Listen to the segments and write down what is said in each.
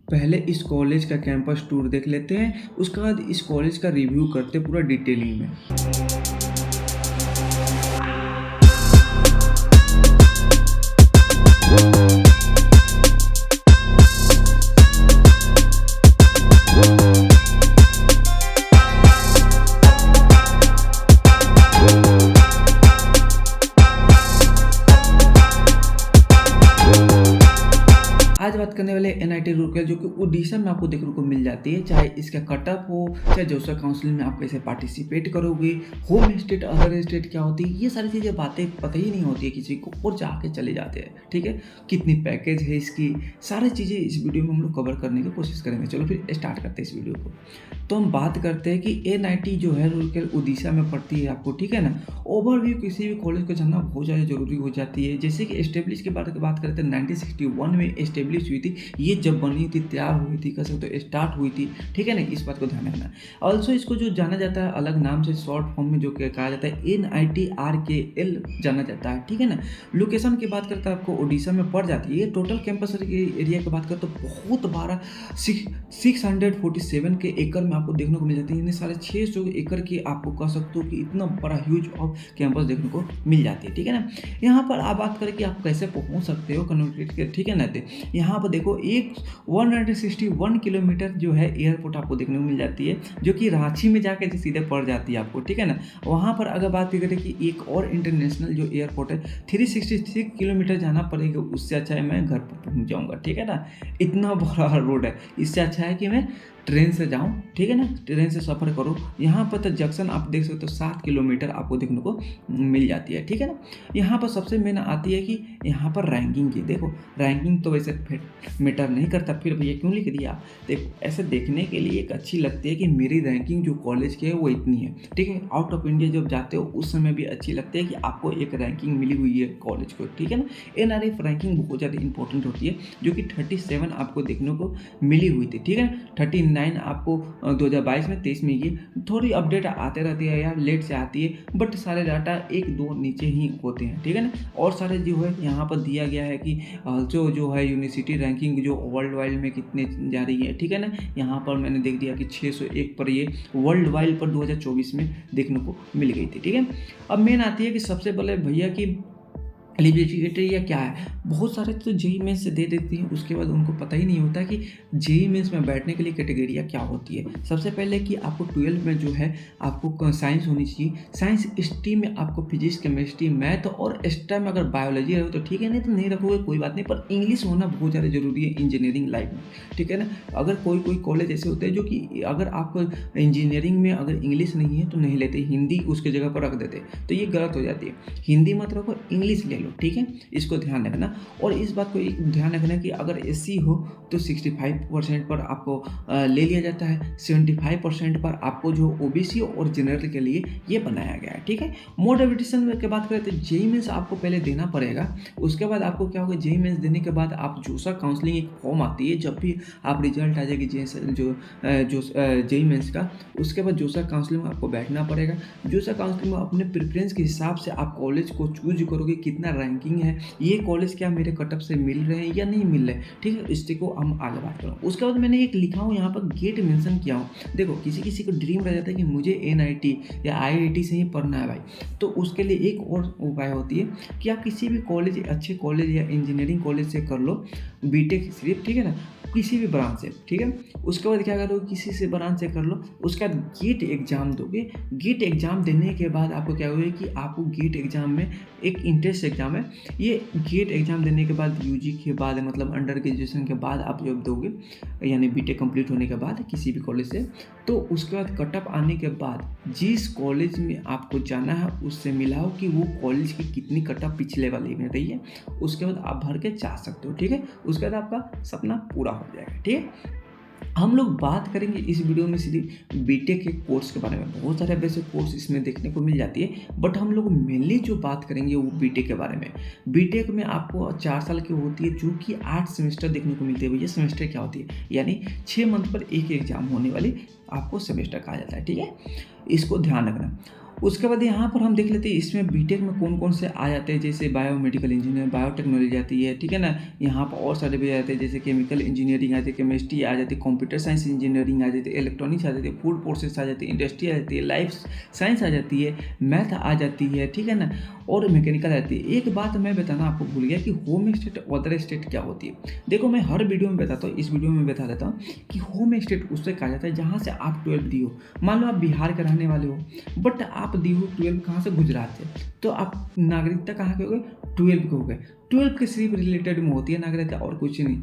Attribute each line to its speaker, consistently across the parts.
Speaker 1: पहले इस कॉलेज का कैंपस टूर देख लेते हैं, उसके बाद इस कॉलेज का रिव्यू करते हैं पूरा डिटेलिंग में। आज बात करने वाले एनआईटी रूरकेला, जो कि ओडिशा में आपको देखने को मिल जाती है। चाहे इसका कटअप हो, चाहे जोसा काउंसिलिंग में आप कैसे पार्टिसिपेट करोगे, होम स्टेट अदर स्टेट क्या होती है, ये सारी चीज़ें बातें पता ही नहीं होती है किसी को, और जाके चले जाते हैं। ठीक है, कितनी पैकेज है इसकी, सारी चीज़ें इस वीडियो में हम लोग कवर करने की कोशिश करेंगे। चलो फिर स्टार्ट करते हैं इस वीडियो को। तो हम बात करते हैं कि एनआईटी जो है रूरकेला ओडिशा में पड़ती है आपको, ठीक है ना। ओवरव्यू किसी भी कॉलेज को जानना बहुत ज़्यादा जरूरी हो जाती है। जैसे कि एस्टेब्लिश की बात करते हैं, 1961 में एस्टेब्लिश हुई थी। ये जब बनी थी, तैयार हुई थी, कह सकते हो स्टार्ट हुई थी, ठीक है ना। इस बात को ध्यान रखना। ऑल्सो इसको जो जाना जाता है अलग नाम से, शॉर्ट फॉर्म में जो कहा जाता है NITRKL जाना जाता है, ठीक है ना। लोकेशन की बात करते हैं आपको ओडिशा में पड़ जाती है। ये टोटल कैंपस एरिया की बात करते तो बहुत बड़ा 647 के एकड़ में आपको देखने को मिल जाती है। यानी 650 एकड़ की आपको कह सकते हो कि इतना बड़ा ह्यूज ऑफ कैंपस देखने को मिल जाती है, ठीक है ना। यहाँ पर आप बात करें कि आप कैसे पहुँच सकते हो कनेक्टिविटी, ठीक है ना। यहाँ पर देखो एक 161 किलोमीटर जो है एयरपोर्ट आपको देखने को मिल जाती है, जो कि रांची में जाकर सीधे पड़ जाती है आपको, ठीक है ना। वहाँ पर अगर बात करें कि एक और इंटरनेशनल जो एयरपोर्ट है 366 किलोमीटर जाना पड़ेगा, उससे अच्छा है मैं घर पर पहुँच जाऊँगा, ठीक है ना। इतना बड़ा रोड है, इससे अच्छा है कि मैं ट्रेन से जाऊँ, ठीक है ना। ट्रेन से सफ़र करो। यहाँ पर तो जंक्शन आप देख सकते हो 7 किलोमीटर आपको देखने को मिल जाती है, ठीक है ना। यहाँ पर सबसे मेन आती है कि यहाँ पर रैंकिंग की। देखो रैंकिंग तो वैसे मैटर नहीं करता, फिर भैया क्यों लिख दिया। देखो ऐसे देखने के लिए एक अच्छी लगती है कि मेरी रैंकिंग जो कॉलेज की है वो इतनी है, ठीक है। आउट ऑफ इंडिया जब जाते हो उस समय भी अच्छी लगती है कि आपको एक रैंकिंग मिली हुई है कॉलेज को, ठीक है ना। NRF रैंकिंग बहुत ज़्यादा इंपॉर्टेंट होती है, जो कि 37 आपको देखने को मिली हुई थी, ठीक है। 39 आपको 2022 में, 23 में ये थोड़ी अपडेट आते रहती है यार, लेट से आती है, बट सारे डाटा 1-2 नीचे ही होते हैं, ठीक है ना। और सारे जो है यहाँ पर दिया गया है कि जो है यूनिवर्सिटी रैंकिंग जो वर्ल्ड वाइड में कितने जा रही है, ठीक है ना। यहाँ पर मैंने देख दिया कि 601 पर ये वर्ल्ड वाइड पर 2024 में देखने को मिल गई थी, ठीक है। अब मेन आती है कि सबसे पहले भैया की एलिजिबिलिटी क्राइटेरिया क्या है। बहुत सारे तो जेईई मेंस से दे देती हैं, उसके बाद उनको पता ही नहीं होता कि जेईई मेंस में बैठने के लिए कैटेगरिया क्या होती है। सबसे पहले कि आपको 12 में जो है आपको साइंस होनी चाहिए। साइंस स्ट्रीम में आपको फिजिक्स, केमिस्ट्री, मैथ और एक्स्ट्रा में अगर बायोलॉजी रहो तो ठीक है, नहीं तो नहीं रखोगे कोई बात नहीं, पर इंग्लिश होना बहुत ज़्यादा जरूरी है इंजीनियरिंग लाइफ में, ठीक है ना। अगर कोई कॉलेज ऐसे होते हैं जो कि अगर आपको इंजीनियरिंग में अगर इंग्लिश नहीं है तो नहीं लेते, हिंदी उसके जगह पर रख देते, तो ये गलत हो जाती है। हिंदी मत रखो, इंग्लिश ले लो, ठीक है। इसको ध्यान रखना। और इस बात को एक ध्यान रखना कि अगर एससी हो तो 65% पर आपको ले लिया जाता है, 75% पर आपको जो ओबीसी और जनरल के लिए ये बनाया गया है, ठीक है। मोड ऑफ एडमिशन की बात करें तो जेईई मेंस आपको पहले देना पड़ेगा। उसके बाद आपको क्या होगा, जेईई मेंस देने के बाद आप जोसा काउंसलिंग एक फॉर्म आती है, जब भी आप रिजल्ट आ जाएगी जो जेईई मेंस का, उसके बाद जोसा काउंसलिंग में आपको बैठना पड़ेगा। जोसा काउंसलिंग में अपने प्रेफरेंस के हिसाब से आप कॉलेज को चूज करोगे, कितना रैंकिंग है, ये कॉलेज क्या मेरे कटअप से मिल रहे हैं या नहीं मिल रहे, ठीक है। इससे को हम आगे बात करूँ। उसके बाद मैंने एक लिखा हूँ यहाँ पर गेट मेंशन किया हूँ। देखो किसी को ड्रीम रह जाता है कि मुझे NIT या IIT से ही पढ़ना है भाई, तो उसके लिए एक और उपाय होती है कि आप किसी भी कॉलेज, अच्छे कॉलेज या इंजीनियरिंग कॉलेज से कर लो बीटेक सिर्फ, ठीक है ना, किसी भी ब्रांच से, ठीक है। उसके बाद क्या करोगे, किसी से ब्रांच से कर लो, उसके बाद गेट एग्जाम दोगे। गेट एग्जाम देने के बाद आपको क्या होगा कि आपको गेट एग्जाम में एक इंट्रेंस एग्जाम है, ये गेट एग्जाम देने के बाद यूजी के बाद मतलब अंडर ग्रेजुएशन के बाद आप जब दोगे, यानी बीटेक कंप्लीट होने के बाद किसी भी कॉलेज से, तो उसके बाद कटअप आने के बाद जिस कॉलेज में आपको जाना है उससे मिलाओ कि वो कॉलेज की कितनी कटअप पिछले वाले में रही है, उसके बाद आप भर के जा सकते हो, ठीक है। उसके बाद आपका सपना पूरा हो जाएगा, ठीक है। हम लोग बात करेंगे इस वीडियो में सीधी बीटेक के कोर्स के बारे में। बहुत सारे वैसे कोर्स इसमें देखने को मिल जाती है, बट हम लोग मेनली जो बात करेंगे वो बीटेक के बारे में। बीटेक में आपको 4 साल की होती है, जो कि 8 सेमेस्टर देखने को मिलते हैं। भैया सेमेस्टर क्या होती है, यानी 6 मंथ पर एक एग्जाम होने वाली आपको सेमेस्टर कहा जाता है, ठीक है। इसको ध्यान रखना। उसके बाद यहाँ पर हम देख लेते हैं इसमें बीटेक में कौन कौन से आ जाते हैं, जैसे बायोमेडिकल इंजीनियर, बायोटेक्नोलॉजी आती है, ठीक है ना। यहाँ पर और सारे भी आ जाते हैं, जैसे केमिकल इंजीनियरिंग आ जाती है, केमिस्ट्री आ जाती है, कंप्यूटर साइंस इंजीनियरिंग आ जाती है, इलेक्ट्रॉनिक्स आ जाती है, फूड प्रोसेस आ जाती है, इंडस्ट्री आ जाती है, लाइफ साइंस आ जाती है, मैथ आ जाती है, ठीक है ना, और मैकेनिकल आ जाती है। एक बात मैं बताना आपको भूल गया कि होम स्टेट अदर स्टेट क्या होती है। देखो मैं हर वीडियो में बताता हूँ, इस वीडियो में बता देता हूँ कि होम स्टेट उससे कहा जाता है जहाँ से आप 12 दी हो। मान लो आप बिहार के रहने वाले हो, बट आप दी हो 12 कहाँ से, गुजरात से, तो आप नागरिकता कहाँ के हो गए, 12 के हो गए। 12 के सिर्फ रिलेटेड में होती है नागरिकता, और कुछ नहीं।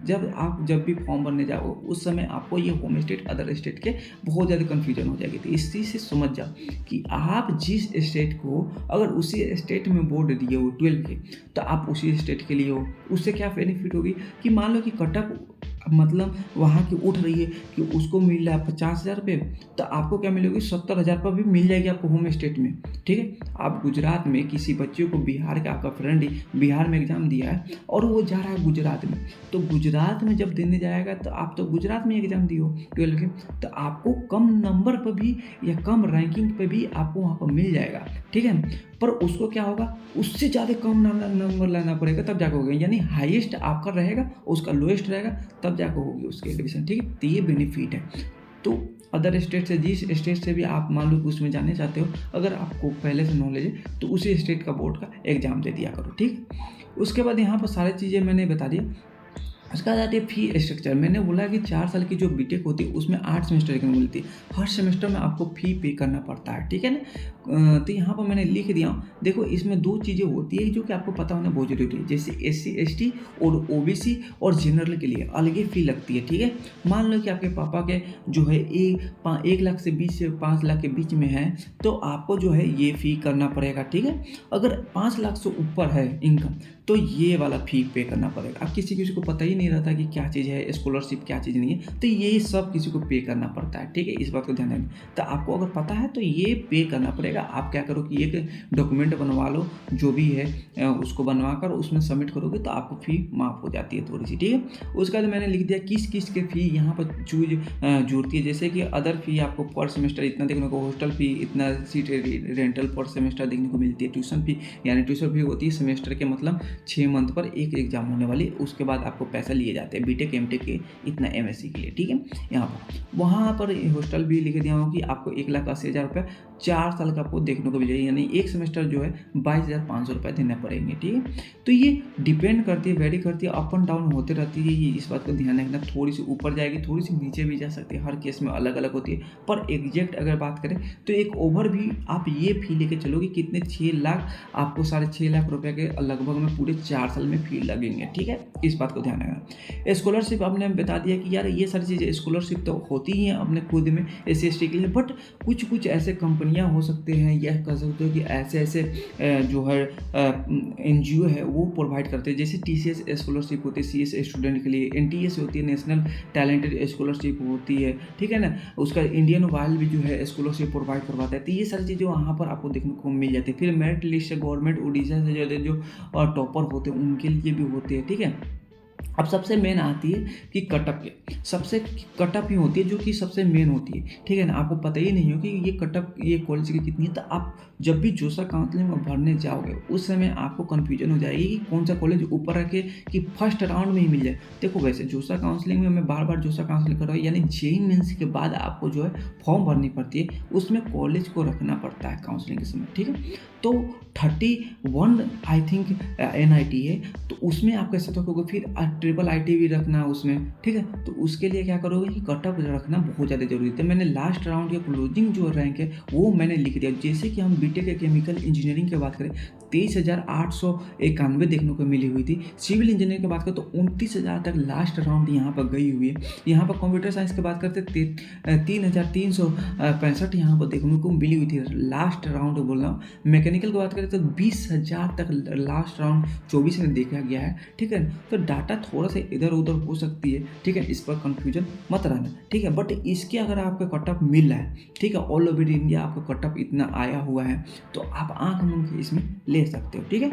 Speaker 1: जब भी फॉर्म भरने जाओ उस समय आपको ये होम स्टेट अदर स्टेट के बहुत ज़्यादा कन्फ्यूजन हो जाएगी। तो इस चीज़ से समझ जाओ कि आप जिस स्टेट को, अगर उसी स्टेट में बोर्ड दिए हो 12 के, तो आप उसी स्टेट के लिए हो। उससे क्या बेनिफिट होगी कि मान लो कि कटअप मतलब वहाँ की उठ रही है कि उसको मिल रहा है 50,000 रुपये, तो आपको क्या मिलेगी, 70,000 रुपये भी मिल जाएगी आपको होम स्टेट में, ठीक है। आप गुजरात में किसी बच्चे को, बिहार का आपका फ्रेंड बिहार में एग्जाम दिया है और वो जा रहा है गुजरात में, तो गुजरात में जब देने जाएगा तो आप तो गुजरात में एग्जाम दिए हो 12 के, तो आपको कम नंबर पर भी या कम रैंकिंग पर भी आपको वहाँ पर मिल जाएगा, ठीक है। पर उसको क्या होगा, उससे ज़्यादा कम नंबर लाना पड़ेगा तब जाकर होगा, यानी हाईएस्ट आपका रहेगा, उसका लोएस्ट रहेगा, तब जाकर होगी उसकी एडमिशन, ठीक है। तो ये बेनिफिट है। तो अदर स्टेट से, जिस स्टेट से भी आप मान लो कि उसमें जाने चाहते हो, अगर आपको पहले से नॉलेज है तो उसी स्टेट का बोर्ड का एग्जाम दे दिया करो, ठीक। उसके बाद यहाँ पर सारी चीज़ें मैंने बता दी। उसके बाद आती है फी स्ट्रक्चर। मैंने बोला कि 4 साल की जो बीटेक होती है उसमें 8 सेमेस्टर की मिलती है, हर सेमेस्टर में आपको फ़ी पे करना पड़ता है, ठीक है ना। तो यहाँ पर मैंने लिख दिया हूँ। देखो इसमें 2 चीज़ें होती है जो कि आपको पता होना बहुत जरूरी है, जैसे SC ST और OBC और जनरल के लिए अलग ही फ़ी लगती है, ठीक है। मान लो कि आपके पापा के जो है 1 लाख से 20 से 5 लाख के बीच में है, तो आपको जो है ये फ़ी करना पड़ेगा, ठीक है। अगर 5 लाख से ऊपर है इनकम, तो ये वाला फ़ी पे करना पड़ेगा। अब किसी को पता ही नहीं रहता कि क्या चीज़ है स्कॉलरशिप, क्या चीज़ नहीं है, तो ये सब किसी को पे करना पड़ता है, ठीक है। इस बात को ध्यान रखना। तो आपको अगर पता है तो ये पे करना पड़ेगा। आप क्या करो कि एक डॉक्यूमेंट बनवा लो, जो भी है उसको बनवा कर उसमें सबमिट करोगे तो आपको फ़ी माफ़ हो जाती है थोड़ी सी, ठीक है। उसके बाद मैंने लिख दिया किस किस के फ़ी यहाँ पर जुड़ती है। जैसे कि अदर फ़ी आपको पर सेमेस्टर इतना देखने को, हॉस्टल फ़ी इतना, सीट रेंटल पर सेमेस्टर देखने को मिलती है, ट्यूशन फ़ी, यानी ट्यूशन फ़ी होती है सेमेस्टर के मतलब 6 मंथ पर एक एग्जाम होने वाली, उसके बाद आपको पैसा लिए जाते हैं बीटेक एमटेक के इतना MSc के लिए, ठीक है। यहाँ पर वहाँ पर हॉस्टल भी लिख दिया हूँ कि आपको 1,80,000 रुपये 4 साल का आपको देखने को मिलेगा, यानी एक सेमेस्टर जो है 22,500 रुपये देने पड़ेंगे, ठीक है। तो ये डिपेंड करती है, वेरी करती है, अप एंड डाउन होते रहती है। ये इस बात को ध्यान रखना, थोड़ी सी ऊपर जाएगी, थोड़ी सी नीचे भी जा सकती है, हर केस में अलग अलग होती है। पर एग्जैक्ट अगर बात करें तो एक ओवर भी आप ये फी लेके चलोगे कितने, 6 लाख आपको 6.5 लाख रुपये के लगभग में पूरे 4 साल में फी लगेंगे, ठीक है। इस बात को ध्यान रखना। स्कॉलरशिप आपने बता दिया कि यार ये सारी चीज़ें स्कॉलरशिप तो होती ही हैं अपने खुद में SC ST के लिए, बट कुछ ऐसे कंपनियां हो सकते हैं, यह कह सकते हो कि ऐसे जो है NGO है वो प्रोवाइड करते हैं। जैसे TCS स्कॉलरशिप होती है CS स्टूडेंट के लिए, NTS होती है, नेशनल टैलेंटेड स्कॉलरशिप होती है, ठीक है ना। उसका इंडियन ऑयल भी जो है स्कॉलरशिप प्रोवाइड करवाता है। तो ये सारी चीज़ें वहाँ पर आपको देखने को मिल जाती है। फिर मेरिट लिस्ट से गवर्नमेंट उड़ीसा से जो टॉपर होते हैं उनके लिए भी होते हैं, ठीक है। अब सबसे मेन आती है कि कटअप के, सबसे कटअप ही होती है जो कि सबसे मेन होती है, ठीक है ना। आपको पता ही नहीं हो कि ये कटअप ये कॉलेज की कितनी है, तो आप जब भी जोसा काउंसलिंग में भरने जाओगे उस समय आपको कन्फ्यूजन हो जाएगी कि कौन सा कॉलेज ऊपर रखे कि फर्स्ट राउंड में ही मिल जाए। देखो वैसे जोसा काउंसलिंग में मैं बार जोसा काउंसलिंग कर रहा हूँ, यानी JEE मेंस के बाद आपको जो है फॉर्म भरनी पड़ती है, उसमें कॉलेज को रखना पड़ता है काउंसलिंग के समय, ठीक है। तो 31 आई थिंक NIT है, तो उसमें आप कैसे रखोगे, फिर IIIT भी रखना है उसमें, ठीक है। तो उसके लिए क्या करोगे कि कटअप रखना बहुत ज़्यादा जरूरी है। मैंने लास्ट राउंड के क्लोजिंग जो रैंक है वो मैंने लिख दिया। जैसे कि हम बीटेक के केमिकल इंजीनियरिंग की बात करें 23,891 देखने को मिली हुई थी। सिविल इंजीनियरिंग की बात करें तो 29,000 तक लास्ट राउंड यहाँ पर गई हुई है। यहाँ पर कंप्यूटर साइंस की बात करते 3,365 यहाँ पर देखने को मिली हुई थी लास्ट राउंड बोल रहा हूँ। मैकेनिकल की बात करें तो 20,000 तक लास्ट राउंड 24 में देखा गया है, ठीक है। तो डाटा थोड़ा सा इधर उधर हो सकती है, ठीक है, इस पर कंफ्यूजन मत रहना, ठीक है। बट इसके अगर आपको कटअप मिल रहा है, ठीक है, ऑल ओवर इंडिया आपका कटअप इतना आया हुआ है, तो आप आंख मूंद के इसमें ले सकते हो, ठीक है।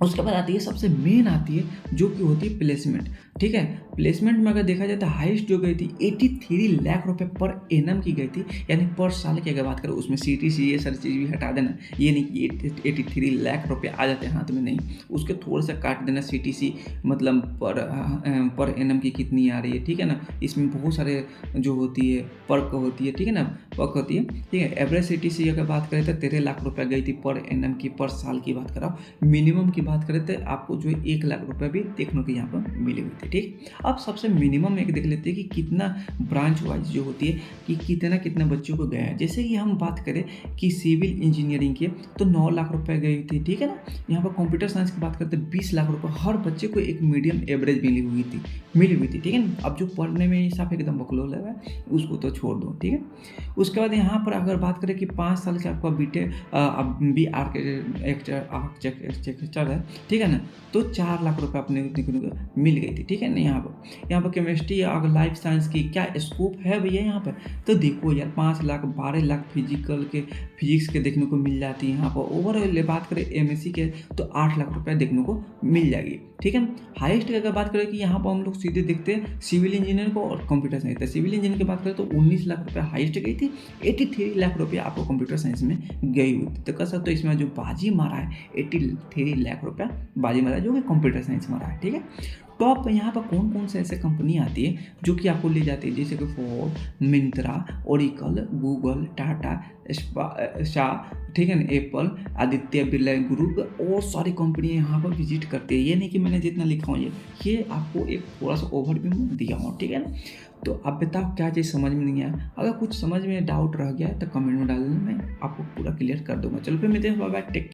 Speaker 1: उसके बाद आती है सबसे मेन आती है जो कि होती है प्लेसमेंट। ठीक है। प्लेसमेंट में अगर देखा जाए तो हाईएस्ट जो गई थी 83 लाख रुपए पर एनम की गई थी, यानी पर साल की अगर बात करें उसमें सीटीसी ये सारी चीज़ भी हटा देना। ये नहीं कि 83 लाख रुपए आ जाते हैं हाथ में, नहीं, उसके थोड़ा सा काट देना सीटीसी, मतलब पर एनम की कितनी आ रही है, ठीक है ना। इसमें बहुत सारे जो होती है पर्क होती है, ठीक है ना, पर्क होती है, ठीक है। एवरेज सीटीसी अगर बात करें तो 13 लाख रुपए गई थी पर एनम की, पर साल की बात कराओ। मिनिमम की बात करें तो आपको जो है 1 लाख रुपए भी देखने को यहाँ पर मिली हुई थी, ठीक। अब सबसे मिनिमम एक देख लेते हैं कि कितना ब्रांच वाइज जो होती है कि कितना कितना बच्चों को गया है। जैसे कि हम बात करें कि सिविल इंजीनियरिंग की तो 9 लाख रुपए गई थी, ठीक है ना। यहाँ पर कंप्यूटर साइंस की बात करते हैं 20 लाख रुपए हर बच्चे को एक मीडियम एवरेज मिली हुई थी, ठीक है ना। अब जो पढ़ने में हिसाब एकदम बकलोल है उसको तो छोड़ दो, ठीक है। उसके बाद यहाँ पर अगर बात करें कि 5 साल के आपका बीटेक अब बी आर्किटेक्चर है, ठीक है ना, तो 4 लाख रुपए अपने मिल गई थी, ठीक है ना। यहाँ पर केमिस्ट्री अगर लाइफ साइंस की क्या स्कोप है भैया यहाँ पर, तो देखो यार 5 लाख 12 लाख फिजिक्स के देखने को मिल जाती है। यहाँ पर ओवरऑल बात करें एमएससी के तो 8 लाख रुपए देखने को मिल जाएगी, ठीक है। हाईएस्ट की अगर बात करें कि यहाँ पर हम लोग सीधे देखते हैं सिविल इंजीनियर को और कंप्यूटर साइंस। सिविल इंजीनियर की बात करें तो 19 लाख रुपए हाईएस्ट गई थी, 83 लाख रुपए आपको कंप्यूटर साइंस में गई हुई थी। तो कह सकते हो इसमें जो बाजी मारा है 83 लाख रुपया बाजी मारा है, जो कि कंप्यूटर साइंस मारा है, ठीक है। टॉप यहाँ पर कौन कौन से ऐसे कंपनी आती है जो कि आपको ले जाती है, जैसे कि Ford, Myntra, Oracle, Google, Tata, Shah, ठीक है ना, एप्पल, आदित्य बिरला ग्रुप और सारी कंपनियां यहाँ पर विजिट करती है। ये नहीं कि मैंने जितना लिखा हूँ ये आपको एक थोड़ा सा ओवरव्यू दिया हूँ, ठीक है ना। तो आप बताओ क्या चीज़ समझ में नहीं आया। अगर कुछ समझ में डाउट रह गया है तो कमेंट में डाल देना, मैं आपको पूरा क्लियर कर दूंगा। चलो फिर मिलते हैं, बाय बाय, टेक।